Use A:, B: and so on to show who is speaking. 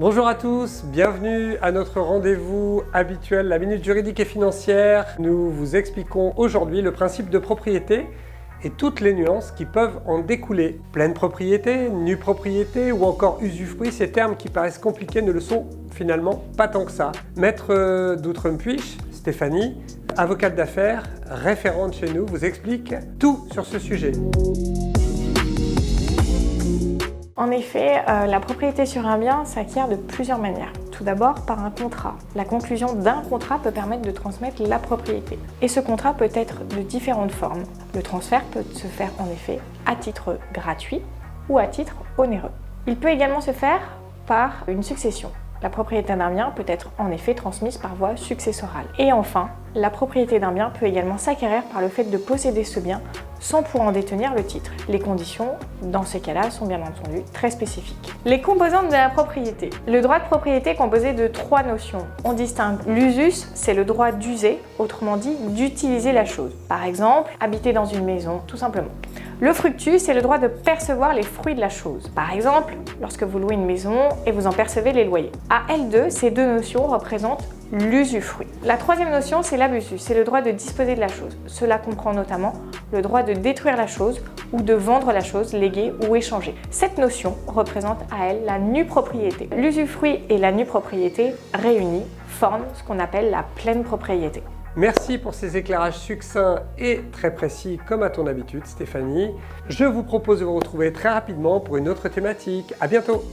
A: Bonjour à tous, bienvenue à notre rendez-vous habituel, la Minute Juridique et Financière. Nous vous expliquons aujourd'hui le principe de propriété et toutes les nuances qui peuvent en découler. Pleine propriété, nue propriété ou encore usufruit, ces termes qui paraissent compliqués ne le sont finalement pas tant que ça. Maître d'Outrepuis, Stéphanie, avocate d'affaires, référente chez nous, vous explique tout sur ce sujet.
B: En effet, la propriété sur un bien s'acquiert de plusieurs manières. Tout d'abord par un contrat. La conclusion d'un contrat peut permettre de transmettre la propriété. Et ce contrat peut être de différentes formes. Le transfert peut se faire en effet à titre gratuit ou à titre onéreux. Il peut également se faire par une succession. La propriété d'un bien peut être en effet transmise par voie successorale. Et enfin, la propriété d'un bien peut également s'acquérir par le fait de posséder ce bien sans pour en détenir le titre. Les conditions, dans ces cas-là, sont bien entendu très spécifiques. Les composantes de la propriété. Le droit de propriété est composé de trois notions. On distingue l'usus, c'est le droit d'user, autrement dit d'utiliser la chose. Par exemple, habiter dans une maison, tout simplement. Le fructus, c'est le droit de percevoir les fruits de la chose. Par exemple, lorsque vous louez une maison et vous en percevez les loyers. À L2, ces deux notions représentent l'usufruit. La troisième notion, c'est l'abusus, c'est le droit de disposer de la chose. Cela comprend notamment le droit de détruire la chose ou de vendre la chose, léguer ou échanger. Cette notion représente à elle la nue propriété. L'usufruit et la nue propriété réunis forment ce qu'on appelle la pleine propriété.
A: Merci pour ces éclairages succincts et très précis comme à ton habitude Stéphanie. Je vous propose de vous retrouver très rapidement pour une autre thématique. À bientôt!